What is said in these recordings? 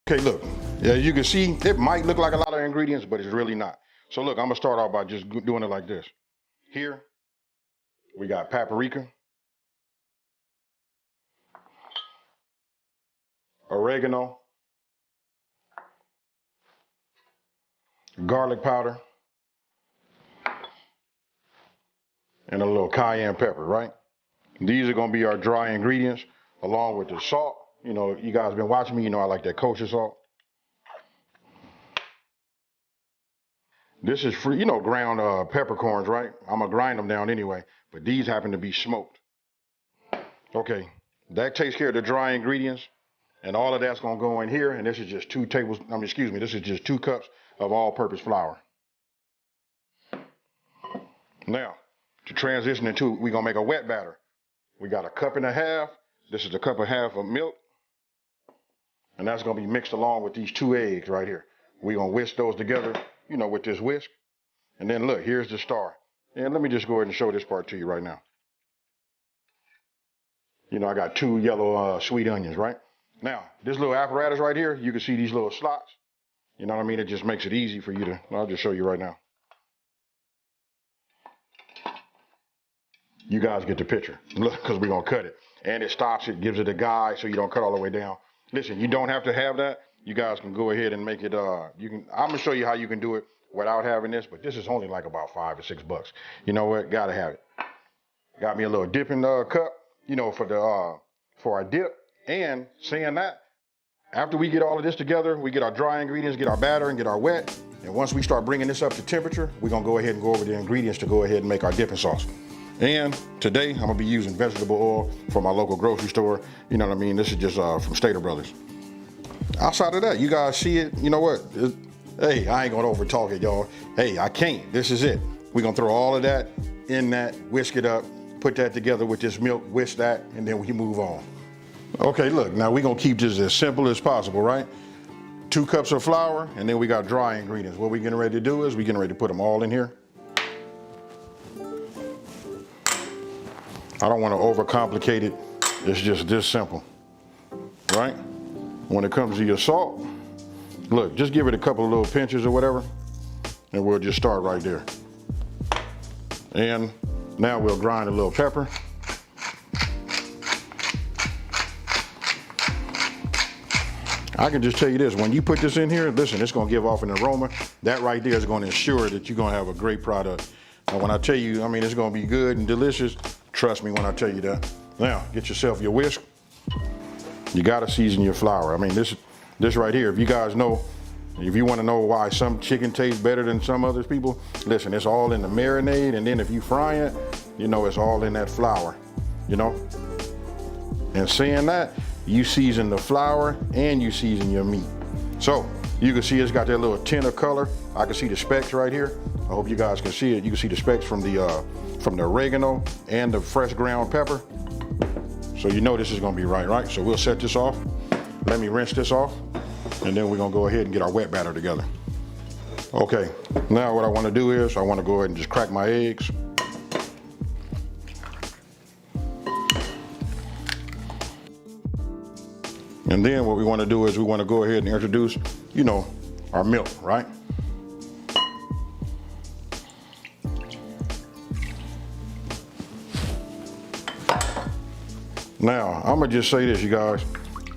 Okay, look, as you can see, it might look like a lot of ingredients, but it's really not. So look, I'm gonna start off by just doing it like this. Here, we got paprika, oregano, garlic powder, and a little cayenne pepper, right? These are gonna be our dry ingredients, along with the salt. You know, you guys been watching me, you know I like that kosher salt. This is free, you know, ground peppercorns, right? I'm gonna grind them down anyway, but these happen to be smoked. Okay, that takes care of the dry ingredients, and all of that's gonna go in here, and this is just this is just 2 cups of all-purpose flour. Now, to transition into, we're gonna make a wet batter. We got 1.5 cups. This is 1.5 cups of milk, and that's gonna be mixed along with these 2 eggs right here. We're gonna whisk those together, you know, with this whisk. And then look, here's the star. And let me just go ahead and show this part to you right now. You know, I got 2 yellow sweet onions, right? Now, this little apparatus right here, you can see these little slots. You know what I mean? It just makes it easy for you to, I'll just show you right now. You guys get the picture. Look, because we're going to cut it. And it stops it, gives it a guide so you don't cut all the way down. Listen, you don't have to have that. You guys can go ahead and make it, I'm going to show you how you can do it without having this, but this is only like about $5 or $6. You know what? Gotta have it. Got me a little dipping cup, you know, for our dip. And saying that, after we get all of this together, we get our dry ingredients, get our batter, and get our wet. And once we start bringing this up to temperature, we're gonna go ahead and go over the ingredients to go ahead and make our dipping sauce. And today, I'm gonna be using vegetable oil from my local grocery store. You know what I mean? This is just from Stater Brothers. Outside of that, you guys see it, you know what? Hey, I ain't gonna over talk it, y'all. Hey, I can't, this is it. We're gonna throw all of that in that, whisk it up, put that together with this milk, whisk that, and then we move on. Okay, look, now we're gonna keep this as simple as possible, right? 2 cups of flour, and then we got dry ingredients. What we're getting ready to do is we're getting ready to put them all in here. I don't wanna overcomplicate it. It's just this simple, right? When it comes to your salt, look, just give it a couple of little pinches or whatever, and we'll just start right there. And now we'll grind a little pepper. I can just tell you this, when you put this in here, listen, it's gonna give off an aroma. That right there is gonna ensure that you're gonna have a great product. And when I tell you, I mean, it's gonna be good and delicious, trust me when I tell you that. Now, get yourself your whisk. You gotta season your flour. I mean, this right here, if you guys know, if you wanna know why some chicken tastes better than some other people, listen, it's all in the marinade, and then if you fry it, you know, it's all in that flour, you know? And saying that, you season the flour and you season your meat. So you can see it's got that little tint of color. I can see the specks right here. I hope you guys can see it. You can see the specks from the oregano and the fresh ground pepper. So you know this is gonna be right? So we'll set this off. Let me rinse this off, and then we're gonna go ahead and get our wet batter together. Okay, now what I wanna do is I wanna go ahead and just crack my eggs. And then what we want to do is we want to go ahead and introduce, you know, our milk, right? Now, I'm going to just say this, you guys.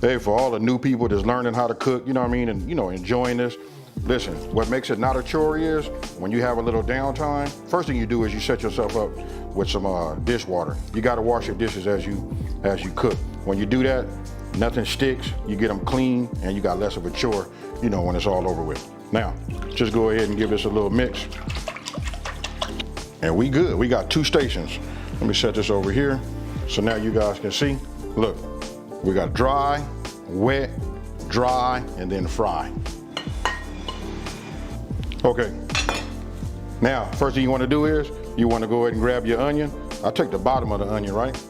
Hey, for all the new people that's learning how to cook, you know what I mean, and, you know, enjoying this, listen, what makes it not a chore is when you have a little downtime, first thing you do is you set yourself up with some dishwater. You got to wash your dishes as you cook. When you do that, nothing sticks, you get them clean, and you got less of a chore, you know, when it's all over with. Now, just go ahead and give this a little mix. And we good, we got 2 stations. Let me set this over here, so now you guys can see. Look, we got dry, wet, dry, and then fry. Okay, now, first thing you wanna do is, you wanna go ahead and grab your onion. I'll take the bottom of the onion, right?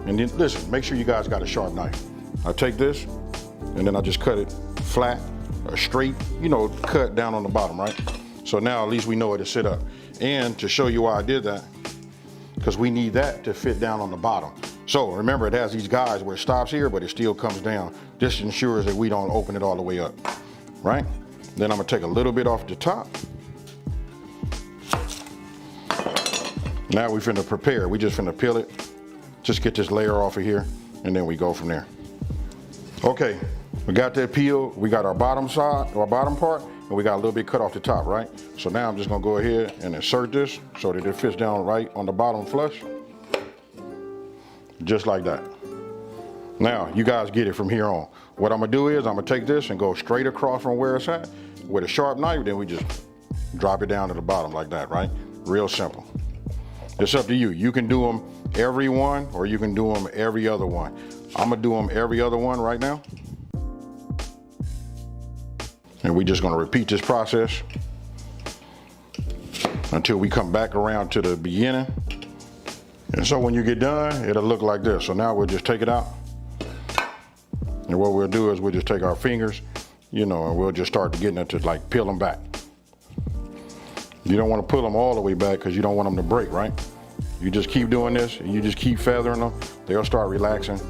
And then, listen, make sure you guys got a sharp knife. I take this, and then I just cut it flat or straight, you know, cut down on the bottom, right? So now at least we know where to sit up. And to show you why I did that, because we need that to fit down on the bottom. So remember, it has these guides where it stops here, but it still comes down. This ensures that we don't open it all the way up, right? Then I'm gonna take a little bit off the top. Now we finna prepare. We just finna peel it. Just get this layer off of here, and then we go from there. Okay, we got that peeled. We got our bottom side, our bottom part, and we got a little bit cut off the top, right? So now I'm just gonna go ahead and insert this so that it fits down right on the bottom flush. Just like that. Now, you guys get it from here on. What I'm gonna do is I'm gonna take this and go straight across from where it's at with a sharp knife, then we just drop it down to the bottom like that, right? Real simple. It's up to you. You can do them every one, or you can do them every other one. I'm gonna do them every other one right now. And we're just gonna repeat this process until we come back around to the beginning. And so when you get done, it'll look like this. So now we'll just take it out. And what we'll do is we'll just take our fingers, and we'll just start getting it to like peel them back. You don't want to pull them all the way back because you don't want them to break, right? You just keep doing this and you just keep feathering them. They'll start relaxing,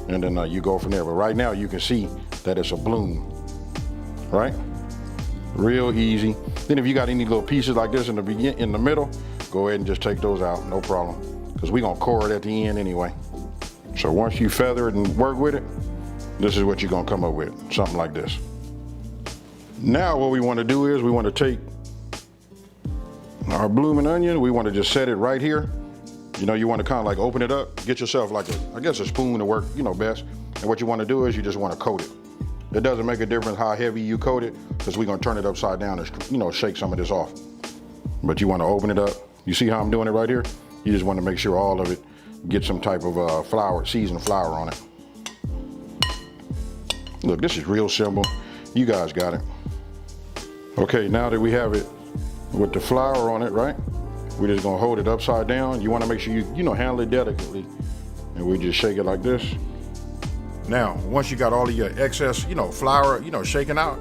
and then you go from there. But right now you can see that it's a bloom, right? Real easy. Then if you got any little pieces like this in the middle, go ahead and just take those out, no problem. Because we're gonna core it at the end anyway. So once you feather it and work with it, this is what you're gonna come up with, something like this. Now what we wanna do is we wanna take our blooming onion, we wanna just set it right here. You wanna kinda like open it up, get yourself like a spoon to work, best. And what you wanna do is you just wanna coat it. It doesn't make a difference how heavy you coat it, because we're gonna turn it upside down and shake some of this off. But you wanna open it up. You see how I'm doing it right here? You just wanna make sure all of it gets some type of seasoned flour on it. Look, this is real simple. You guys got it. Okay, now that we have it with the flour on it, right? We're just gonna hold it upside down. You wanna make sure you handle it delicately. And we just shake it like this. Now, once you got all of your excess, flour, shaken out,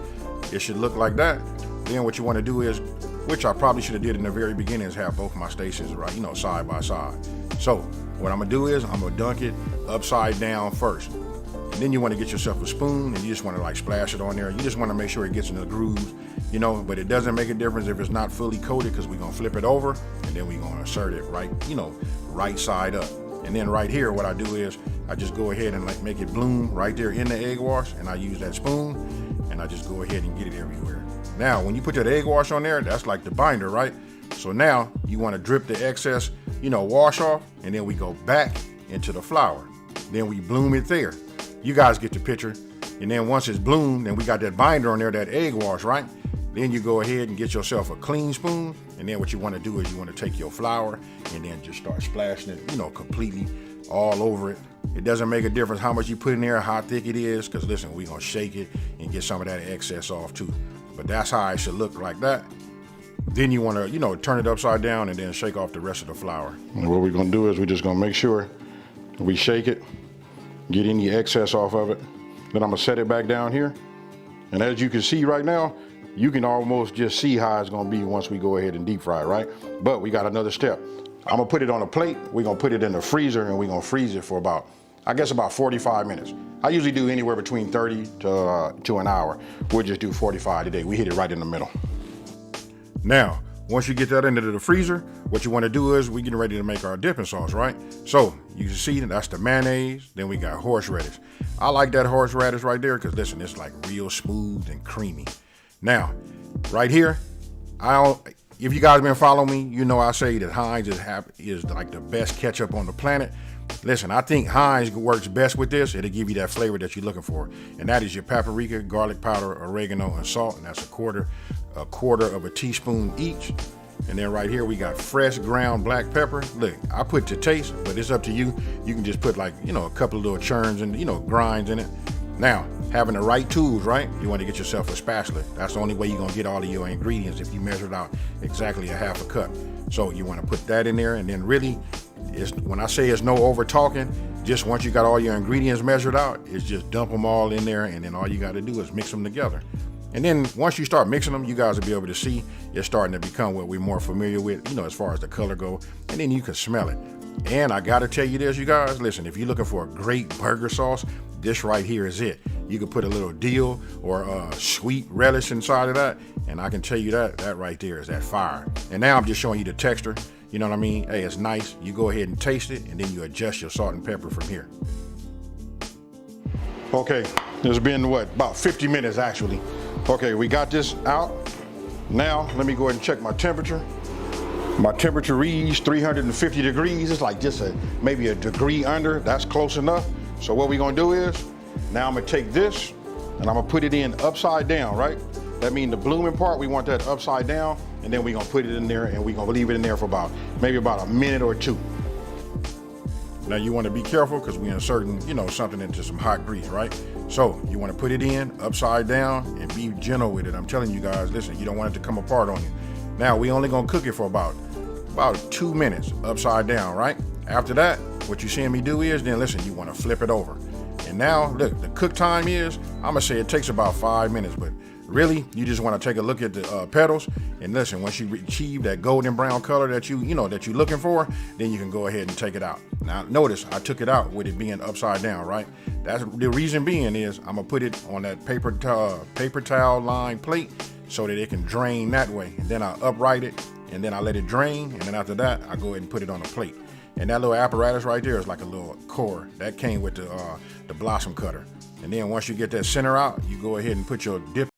it should look like that. Then what you wanna do is, which I probably should have did in the very beginning, is have both my stations right, side by side. So what I'm gonna do is I'm gonna dunk it upside down first. And then you wanna get yourself a spoon and you just wanna like splash it on there. You just wanna make sure it gets in the grooves, but it doesn't make a difference if it's not fully coated, because we're gonna flip it over and then we're gonna insert it right, right side up. And then right here, what I do is I just go ahead and like make it bloom right there in the egg wash, and I use that spoon and I just go ahead and get it everywhere. Now, when you put that egg wash on there, that's like the binder, right? So now you wanna drip the excess, wash off, and then we go back into the flour. Then we bloom it there. You guys get the picture. And then once it's bloomed and we got that binder on there, that egg wash, right? Then you go ahead and get yourself a clean spoon. And then what you wanna do is you wanna take your flour and then just start splashing it, completely all over it. It doesn't make a difference how much you put in there, how thick it is, because listen, we're gonna shake it and get some of that excess off too. But that's how it should look, like that. Then you wanna, turn it upside down and then shake off the rest of the flour. And what we're gonna do is we're just gonna make sure we shake it, get any excess off of it. Then I'm gonna set it back down here. And as you can see right now, you can almost just see how it's gonna be once we go ahead and deep fry it, right? But we got another step. I'm gonna put it on a plate, we're gonna put it in the freezer, and we're gonna freeze it for about 45 minutes. I usually do anywhere between 30 to an hour. We'll just do 45 today. We hit it right in the middle. Now, once you get that into the freezer, what you wanna do is we're getting ready to make our dipping sauce, right? So you can see that's the mayonnaise, then we got horseradish. I like that horseradish right there because listen, it's like real smooth and creamy. Now, right here, if you guys been following me, I say that Heinz is like the best ketchup on the planet. Listen, I think Heinz works best with this. It'll give you that flavor that you're looking for. And that is your paprika, garlic powder, oregano, and salt. And that's a quarter of a teaspoon each. And then right here, we got fresh ground black pepper. Look, I put to taste, but it's up to you. You can just put like, a couple of little churns and, grinds in it. Now, having the right tools, right? You want to get yourself a spatula. That's the only way you're going to get all of your ingredients if you measure it out exactly a half a cup. So you want to put that in there, and then really, when I say it's no over talking, just once you got all your ingredients measured out, it's just dump them all in there, and then all you got to do is mix them together. And then once you start mixing them, you guys will be able to see it's starting to become what we're more familiar with, as far as the color go, and then you can smell it. And I gotta tell you this, you guys, listen, if you're looking for a great burger sauce, this right here is it. You can put a little dill or sweet relish inside of that, and I can tell you that right there is that fire. And now I'm just showing you the texture, you know what I mean? Hey, it's nice. You go ahead and taste it, and then you adjust your salt and pepper from here. Okay, it's been what, about 50 minutes actually. Okay, we got this out. Now, let me go ahead and check my temperature. My temperature reads 350 degrees. It's like just maybe a degree under. That's close enough. So what we're gonna do is, now I'm gonna take this and I'm gonna put it in upside down, right? That means the blooming part, we want that upside down, and then we're gonna put it in there and we're gonna leave it in there for maybe about a minute or two. Now you wanna be careful because we're inserting, something into some hot grease, right? So you wanna put it in upside down and be gentle with it. I'm telling you guys, listen, you don't want it to come apart on you. Now we only gonna cook it for about 2 minutes upside down, right? After that, what you're seeing me do is, then listen, you wanna flip it over. And now, look, the cook time is, I'm gonna say it takes about 5 minutes, but really, you just wanna take a look at the petals, and listen, once you achieve that golden brown color that you're looking for, then you can go ahead and take it out. Now, notice I took it out with it being upside down, right? That's the reason being is, I'm gonna put it on that paper towel lined plate so that it can drain that way. And then I upright it, and then I let it drain, and then after that, I go ahead and put it on a plate. And that little apparatus right there is like a little core. That came with the blossom cutter. And then once you get that center out, you go ahead and put your dip